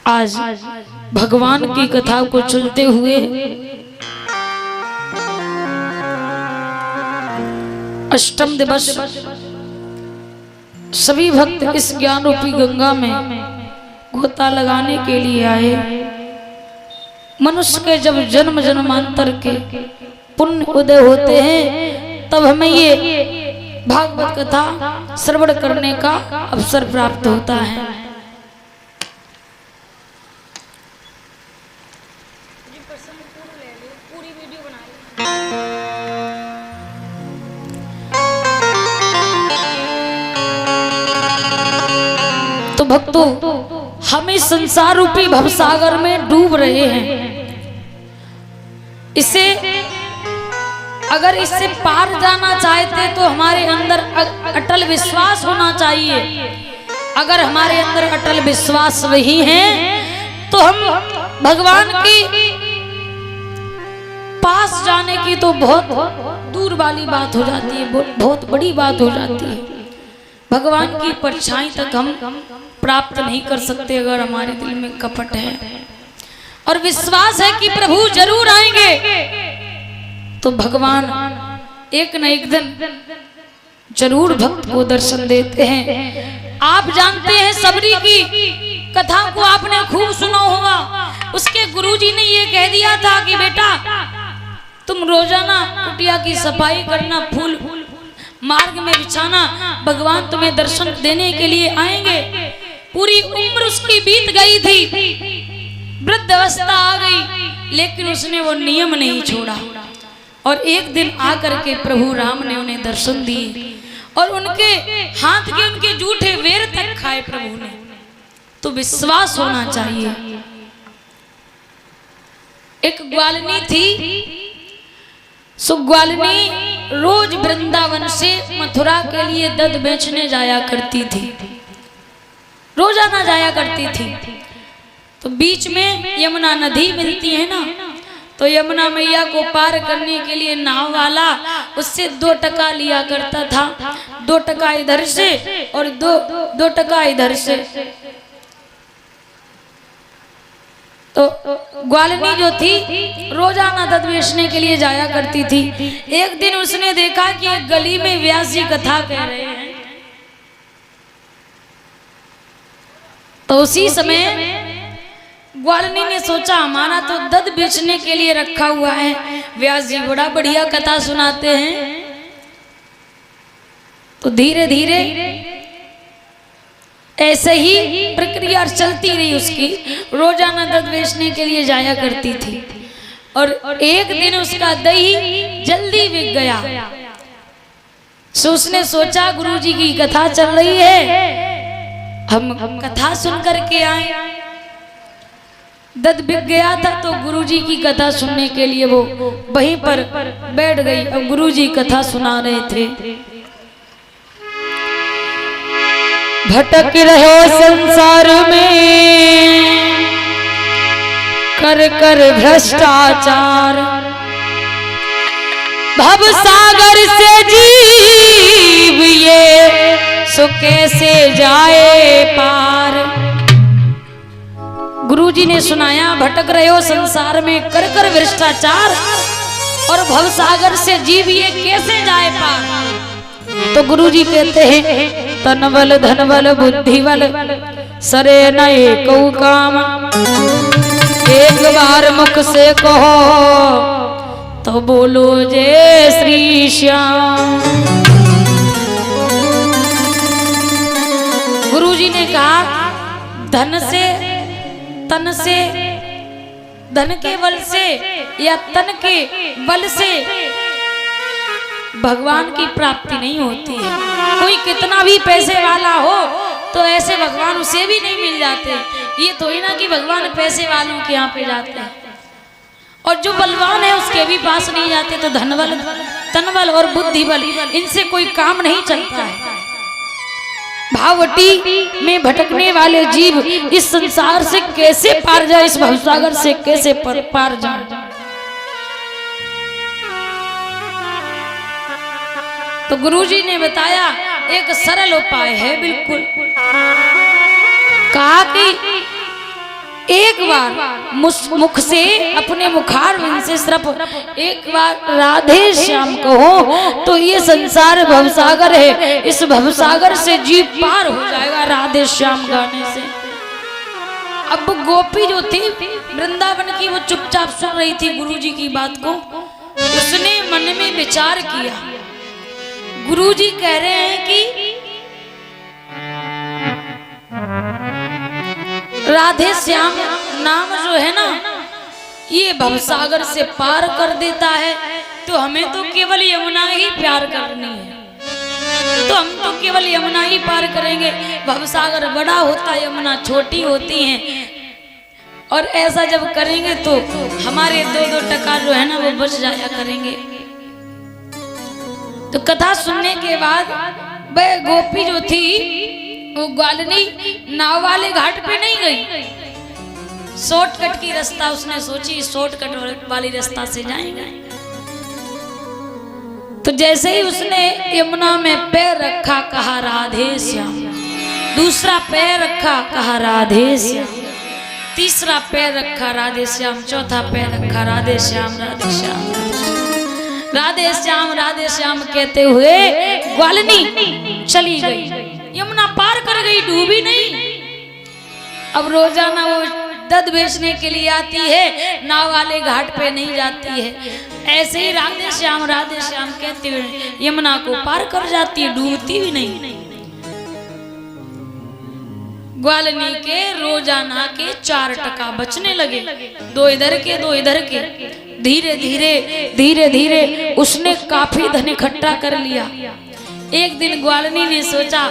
आज भगवान की कथा को चलते हुए अष्टम दिवस सभी भक्त इस ज्ञान रूपी गंगा में गोता लगाने के लिए आए। मनुष्य के जब जन्म जन्मांतर के पुण्य उदय होते हैं तब हमें ये भागवत कथा श्रवण करने का अवसर प्राप्त होता है। तो भक्तों, हम इस संसार रूपी भवसागर में डूब रहे हैं। इसे अगर इससे पार जाना चाहते तो हमारे अंदर अटल विश्वास होना चाहिए। अगर हमारे अंदर अटल विश्वास वही है तो हम भगवान की पास जाने की तो बहुत दूर वाली बात हो जाती है, बहुत बड़ी बात हो जाती है। भगवान की परछाई तक हम प्राप्त नहीं कर सकते अगर हमारे दिल में कपट है और विश्वास है कि प्रभु जरूर आएंगे तो भगवान एक न एक दिन जरूर भक्त को दर्शन देते हैं। आप जानते हैं सबरी की कथा को आपने खूब सुना होगा। उसके गुरुजी ने ये कह दिया था कि बेटा तुम रोजाना कुटिया की सफाई करना, फूल मार्ग में बिछाना, भगवान तुम्हें दर्शन देने के लिए आएंगे। पूरी उम्र उसकी बीत गई थी, वृद्ध अवस्था आ गई, लेकिन उसने वो नियम नहीं छोड़ा और एक दिन आकर के प्रभु राम ने उन्हें दर्शन दिए और उनके हाथ के उनके जूठे वेर तक खाए प्रभु ने। तो विश्वास होना चाहिए। एक ग्वालिनी थी, सो ग्वालिनी रोज वृंदावन से मथुरा के लिए दूध बेचने जाया करती थी, रोजाना जाया करती थी। तो बीच में यमुना नदी मिलती है ना, तो यमुना मैया को पार करने के लिए नाव वाला उससे 2 टका लिया करता था। 2 टका इधर से और 2 टका इधर से। तो ग्वालिनी जो थी रोजाना दूध बेचने के लिए जाया करती थी। एक दिन उसने देखा कि एक गली में व्यास जी कथा कह रहे हैं। तो उसी समय ग्वालिनी ने सोचा हमारा तो दूध बेचने के लिए रखा हुआ है, व्यास जी बड़ा बढ़िया कथा सुनाते हैं। तो धीरे धीरे ऐसे ही प्रक्रिया चलती रही उसकी। रोजाना दूध बेचने के लिए जाया करती थी और एक दिन उसका दही जल्दी बिक गया। सो उसने सोचा गुरुजी की कथा चल रही है, हम कथा सुन करके आए। दूध बिक गया था तो गुरुजी की कथा सुनने के लिए वो वहीं पर बैठ गई। अब गुरुजी कथा सुना रहे थे। भटक रहे संसार में कर कर भ्रष्टाचार, भव सागर से जीव ये सो कैसे जाए पार। गुरुजी ने सुनाया भटक रहे हो संसार में कर कर भ्रष्टाचार और भव सागर से जीव ये कैसे जाए पार। तो गुरुजी कहते हैं तन बल धन बल बुद्धि बल सरे न एको काम, एक बार मुख से कहो तो बोलो जय श्री श्याम। गुरुजी ने कहा धन से, तन से, धन के बल से या तन के बल से भगवान की प्राप्ति नहीं होती है। कोई कितना भी पैसे वाला हो तो ऐसे भगवान उसे भी नहीं मिल जाते। ये तो ही ना कि भगवान पैसे वालों के यहाँ पे जाते हैं और जो बलवान है उसके भी पास नहीं जाते। तो धन बल, तन बल और बुद्धि बल इनसे कोई काम नहीं चलता है। भावटी में भटकने वाले जीव इस संसार से कैसे पार जाए, इस भवसागर से कैसे पार जाए। तो गुरुजी ने बताया एक सरल उपाय है। बिल्कुल कहा कि एक बार मुख से अपने मुखारविंद से सिर्फ एक बार राधे श्याम कहो तो ये संसार भवसागर है, इस भवसागर से जीव पार हो जाएगा राधे श्याम गाने से। अब गोपी जो थी वृंदावन की, वो चुपचाप सुन रही थी गुरुजी की बात को। उसने मन में विचार किया, गुरुजी कह रहे हैं कि राधे श्याम नाम जो है ना ये भवसागर से पार कर देता है, तो हमें तो केवल यमुना ही प्यार करनी है, तो हम तो केवल यमुना ही पार करेंगे। भवसागर बड़ा होता है, यमुना छोटी होती है, और ऐसा जब करेंगे तो हमारे 2-2 टका जो है ना वो बच जाया करेंगे। तो कथा सुनने के बाद वह गोपी जो थी वो ग्वालिनी नाव वाले घाट पे नहीं गई, शॉर्टकट की रास्ता उसने सोची, शॉर्टकट वाली रास्ता से जाएंगे। तो जैसे ही उसने यमुना में पैर रखा कहा राधे श्याम, दूसरा पैर रखा कहा राधे श्याम, तीसरा पैर रखा राधे श्याम, चौथा पैर रखा राधे श्याम राधे श्याम राधे श्याम राधे श्याम कहते हुए ग्वालिनी चली गई, यमुना पार कर गई, डूबी नहीं। अब रोजाना वो दूध बेचने के लिए आती है, नाव वाले घाट पे नहीं जाती है। ऐसे ही राधे श्याम कहते हुए यमुना को पार कर जाती है, डूबती भी नहीं। ग्वालिनी के रोजाना के 4 टका बचने लगे, 2 इधर के 2 इधर के। धीरे धीरे उसने काफी धन इकट्ठा कर लिया। एक दिन ग्वालिनी ने सोचा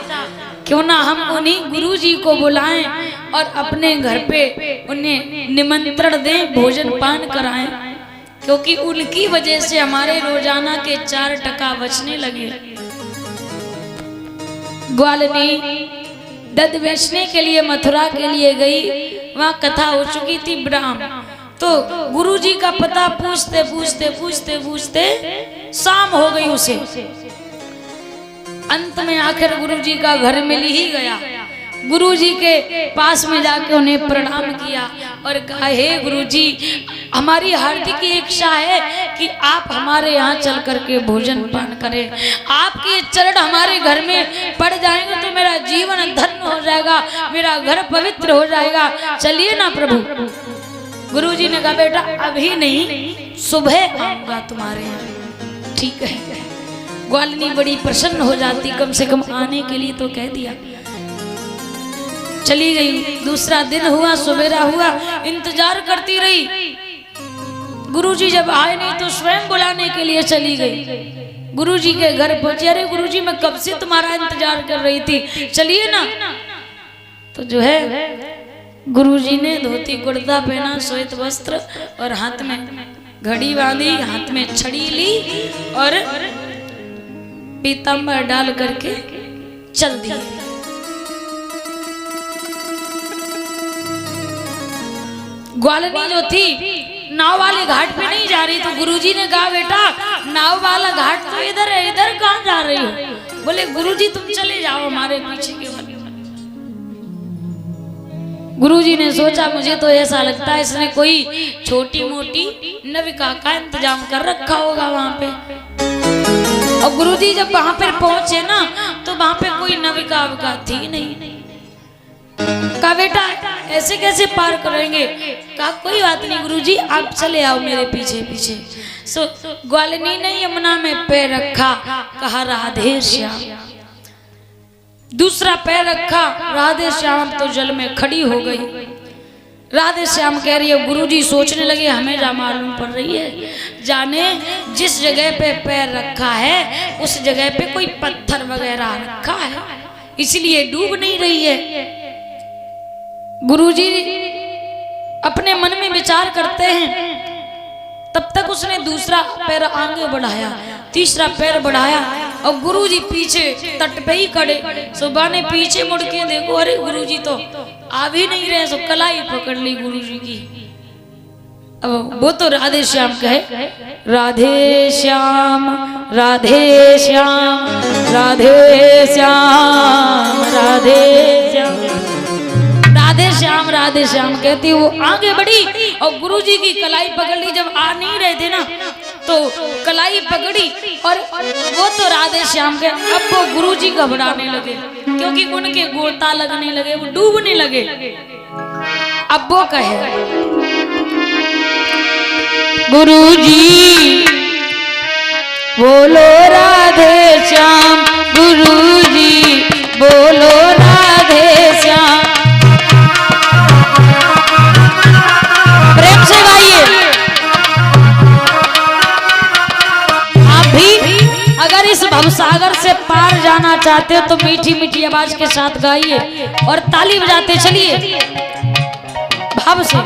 क्यों ना हम उन्हीं गुरुजी को बुलाएं और अपने घर पे उन्हें निमंत्रण दें, भोजन पान कराएं, क्योंकि उनकी वजह से हमारे रोजाना के 4 टका बचने लगे। ग्वालिनी दूध बेचने के लिए मथुरा के लिए गई, वहां कथा हो चुकी थी ब्राह्म। तो गुरुजी का पता पूछते शाम हो गई उसे। अंत में आखिर गुरुजी का घर मिल ही गया। गुरुजी के पास में जाके उन्हें प्रणाम किया और कहा, हे गुरुजी, हमारी हार्दिक इच्छा है कि आप हमारे यहाँ चल करके भोजन पान करें। आपके चरण हमारे घर में पड़ जाएंगे तो मेरा जीवन धन्य हो जाएगा, मेरा घर पवित्र हो जाएगा, चलिए ना प्रभु। गुरुजी ने कहा, बेटा अभी नहीं, सुबह आऊंगा तुम्हारे यहाँ। ठीक है। ग्वालिनी बड़ी प्रसन्न हो जाती, कम से कम आने के लिए तो कह दिया। चली गई। दूसरा दिन हुआ, सवेरा हुआ, इंतजार करती रही। गुरुजी जब आए नहीं तो स्वयं बुलाने के लिए चली गई। गुरुजी के घर पहुंचे, अरे गुरुजी मैं कब से तुम्हारा इंतजार कर रही थी, चलिए ना। तो जो है गुरुजी ने धोती कुर्ता पहना, श्वेत वस्त्र और हाथ में घड़ी बांधी, हाथ में छड़ी ली और पीताम्बर डाल करके चल दिया। ग्वालिनी जो थी नाव वाले घाट पे नहीं जा रही, तो गुरुजी ने कहा, बेटा नाव वाला घाट तो इधर है, इधर कहाँ जा रही हो? बोले गुरुजी तुम चले जाओ हमारे पीछे के वन। गुरुजी ने सोचा, मुझे तो ऐसा लगता है इसने कोई छोटी मोटी नविका का इंतजाम कर रखा होगा वहां पे। और गुरुजी जब वहां पर पहुंचे ना तो वहां पे कोई नविका थी नहीं। कहा, बेटा ऐसे कैसे पार करेंगे? कहा, कोई बात नहीं गुरुजी, आप चले आओ मेरे पीछे पीछे। सो ग्वालिनी ने यमुना में पैर रखा, कहा राधे श्याम। दूसरा पैर रखा, राधे श्याम तो जल में खड़ी हो गई। राधे श्याम कह रही है, गुरुजी सोचने लगे हमें जा मालूम पड़ रही है, जाने जिस जगह पे पैर रखा है उस जगह पे कोई पत्थर वगैरह रखा है, इसलिए डूब नहीं रही है। गुरुजी अपने मन में विचार करते हैं। तब तक उसने दूसरा पैर आगे बढ़ाया, तीसरा पैर बढ़ाया और गुरुजी पीछे तट पे ही खड़े। सुबह ने पीछे मुड़ के देखो, अरे गुरुजी तो आ भी नहीं रहे। सो कलाई पकड़ ली गुरुजी की। अब वो तो राधे श्याम कहे, राधे श्याम राधे श्याम राधे श्याम राधे श्याम। राधे श्याम कहती वो आगे बढ़ी और गुरुजी की कलाई पकड़ ली। जब आ नहीं रहे थे ना तो कलाई पकड़ी और वो तो राधे श्याम के, अब वो गुरुजी घबराने लगे क्योंकि उनके गोता लगने लगे, वो डूबने लगे। अब वो कहे गुरुजी बोलो राधे श्याम, गुरुजी बोलो राधे श्याम। प्रेम से गाइए। आप भी अगर इस भवसागर से पार जाना चाहते हो तो मीठी मीठी आवाज के साथ गाइए और ताली बजाते चलिए भाव से।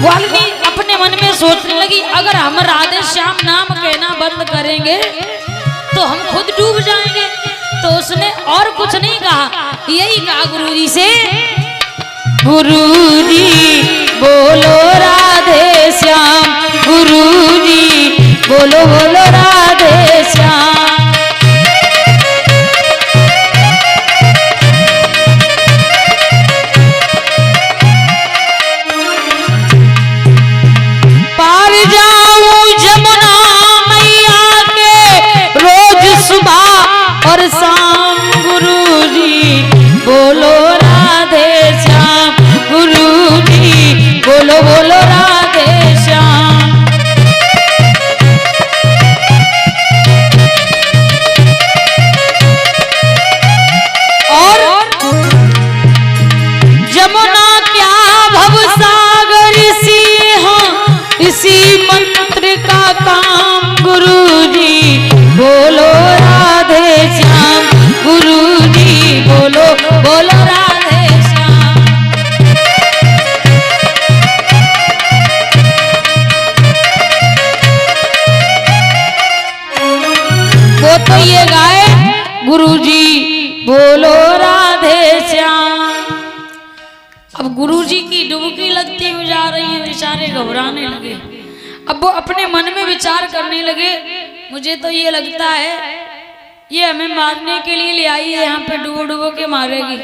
वाल्मीकि अपने मन में सोचने लगी अगर हम राधे श्याम नाम कहना बंद करेंगे तो हम खुद डूब जाएंगे। तो उसने और कुछ नहीं कहा, यही कहा गुरुजी से, गुरुजी बोलो राधे श्याम, गुरुजी बोलो बोलो राधे श्याम। पार जाऊं जमुना मैया के रोज सुबह और शाम, गुरुजी बोलो राधे श्याम, गुरुजी बोलो बोलो राधे श्याम। और जमुना क्या भवसागर इसी मंत्र का काम, गुरुजी बोलो राधे श्याम, गुरुजी बोलो बोलो राधे श्याम। वो तो ये गाए गुरुजी बोलो राधे श्याम। अब गुरुजी की डुबकी लगती हुई जा रही है, बेचारे घबराने लगे। अब वो अपने मन में विचार करने लगे, मुझे तो ये लगता है ये हमें मारने के लिए ले आई है, यहाँ पे डुबो डुबो के मारेगी।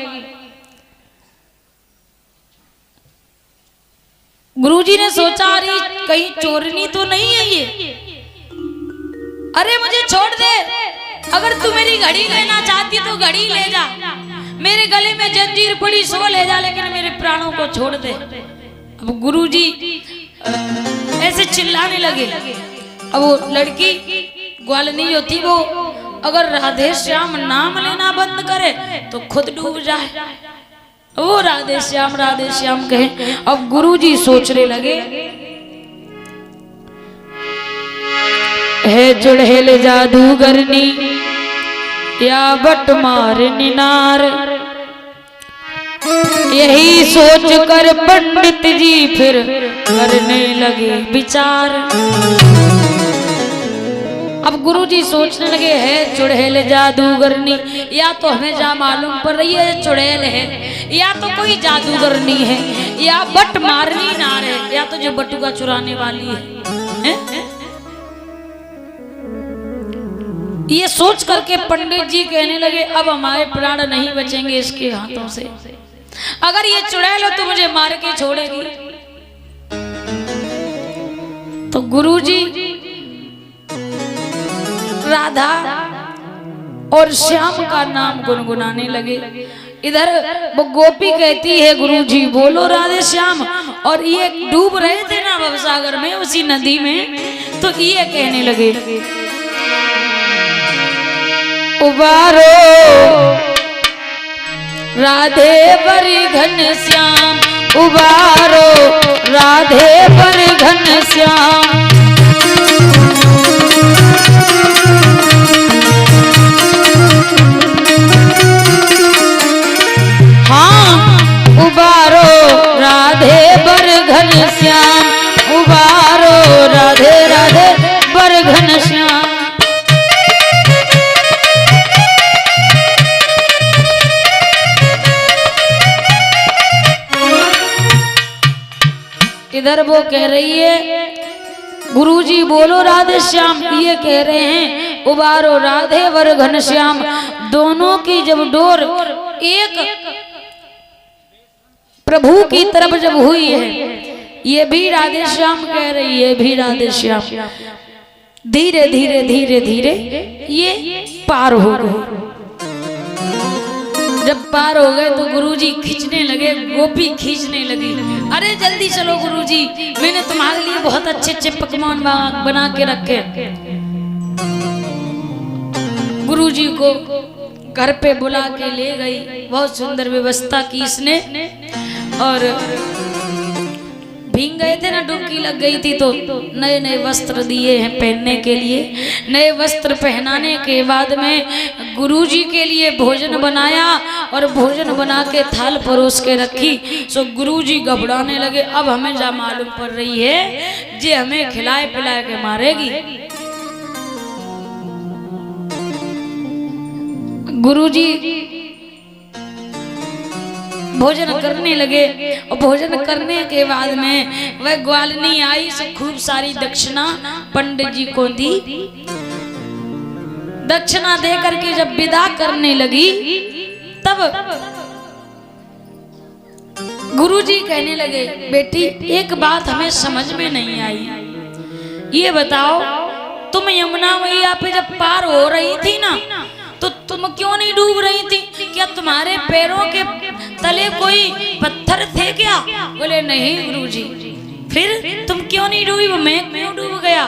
गुरुजी ने सोचा अरे कहीं चोरनी तो नहीं है ये, अरे मुझे छोड़ दे, अगर तू मेरी घड़ी लेना चाहती तो घड़ी ले जा, मेरे गले में जंजीर पड़ी सो ले जा, लेकिन मेरे प्राणों को छोड़ दे। अब गुरुजी ऐसे चिल्लाने लगे। अब वो लड़की ग्वालनी जो थी वो अगर राधे श्याम नाम लेना बंद करे तो खुद डूब जाए। वो राधे श्याम कहे। अब गुरुजी सोचने लगे है चुड़ैल जादूगरनी या बट मारनी नार, यही सोच कर पंडित जी फिर करने लगे विचार। अब गुरुजी सोचने लगे है चुड़ैल जादूगरनी, या तो हमें जा मालूम पड़ रही है चुड़ैल है, या तो कोई जादूगरनी है, या बट मारनी नार है, या तो जो बटुका चुराने वाली है। ये सोच करके पंडित जी कहने लगे अब हमारे प्राण नहीं बचेंगे इसके हाथों से, अगर ये चुड़ैल हो तो मुझे मार के छोड़ेगी। तो गुरुजी राधा और श्याम का नाम गुनगुनाने लगे। इधर वो गोपी कहती है गुरुजी बोलो राधे श्याम, और ये डूब रहे थे ना भवसागर में उसी नदी में, तो ये कहने लगे उबारो राधे बर घन श्याम, उबारो राधे बर घन श्याम। हाँ उबारो राधे बर घन श्याम, उबारो राधे राधे बर घन श्याम। इधर वो कह रही है गुरुजी बोलो राधे श्याम, ये कह रहे हैं उबारो राधे वर घन श्याम। दोनों की जब डोर एक प्रभु की तरफ जब हुई है, ये भी राधे श्याम कह रही है, भी राधे श्याम, धीरे धीरे धीरे धीरे ये पार हो गए। जब पार हो गए तो गुरुजी खींचने लगे, गोपी खींचने लगी, अरे जल्दी चलो गुरुजी, मैंने तुम्हारे लिए बहुत अच्छे अच्छे पकवान बना के रखे। गुरुजी को घर पे बुला के ले गई, बहुत सुंदर व्यवस्था की इसने, और भीग गए थे ना, डुबकी लग गई थी, तो नए नए वस्त्र दिए हैं पहनने के लिए। नए वस्त्र पहनाने के बाद में गुरुजी के लिए भोजन बनाया, और भोजन बना के थाल परोस के रखी। सो गुरुजी घबराने लगे, अब हमें जा मालूम पड़ रही है जे हमें खिलाए पिलाए के मारेगी। गुरुजी भोजन करने लगे, और भोजन करने के बाद में वह ग्वालनी आई, सो खूब सारी दक्षिणा पंडित जी को दी। दक्षिणा दे करके जब विदा करने लगी, तब गुरुजी कहने लगे, बेटी एक बात हमें समझ में नहीं आई, ये बताओ तुम यमुना मैया पे जब पार हो रही थी ना, तो तुम क्यों नहीं डूब रही थी? क्या तुम्हारे पैरों के तले कोई पत्थर थे क्या? बोले नहीं गुरुजी। फिर तुम क्यों नहीं डूबी? मैं क्यों डूब गया?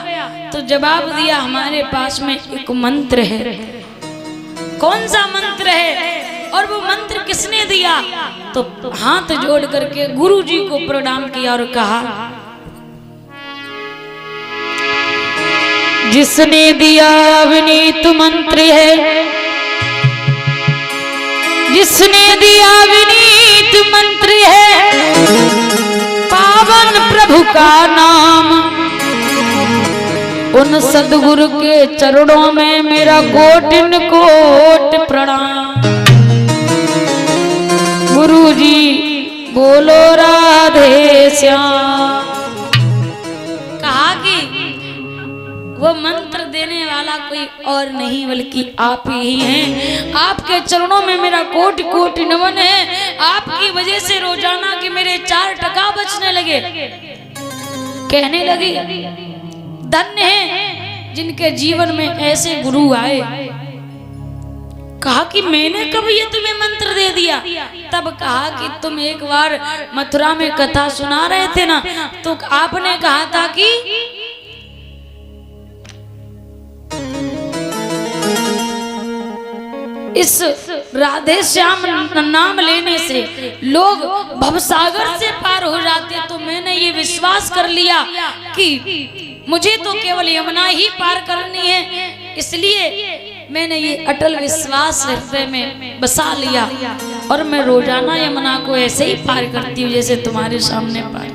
तो जवाब दिया, हमारे पास में एक मंत्र है। कौन सा मंत्र है और वो मंत्र किसने दिया? तो हाथ जोड़ करके गुरुजी को प्रणाम किया और कहा, जिसने दिया विनीत मंत्र है, जिसने दिया विनीत मंत्र है, पावन प्रभु का नाम, उन सदगुरु के चरणों में मेरा कोटिन कोट प्रणाम। गुरुजी बोलो राधे श्याम। कहा कि वो मंत्र देने वाला कोई और नहीं बल्कि आप ही हैं। आपके चरणों में मेरा कोटि कोटि नमन है। आपकी वजह से रोजाना के मेरे 4 टका बचने लगे। कहने लगी, धन्य है जिनके जीवन में ऐसे गुरु आए। कहा कि मैंने कब ये तुम्हें मंत्र दे दिया? तब कहा कि तुम एक बार मथुरा में कथा सुना रहे थे ना, तो आपने कहा था कि इस राधे श्याम नाम लेने से लोग भवसागर से पार हो जाते। तो मैंने ये विश्वास कर लिया कि मुझे तो केवल यमुना ही पार करनी है, इसलिए मैंने ये अटल विश्वास हृदय में बसा लिया, और मैं रोजाना यमुना को ऐसे ही पार करती हूँ जैसे तुम्हारे सामने पार।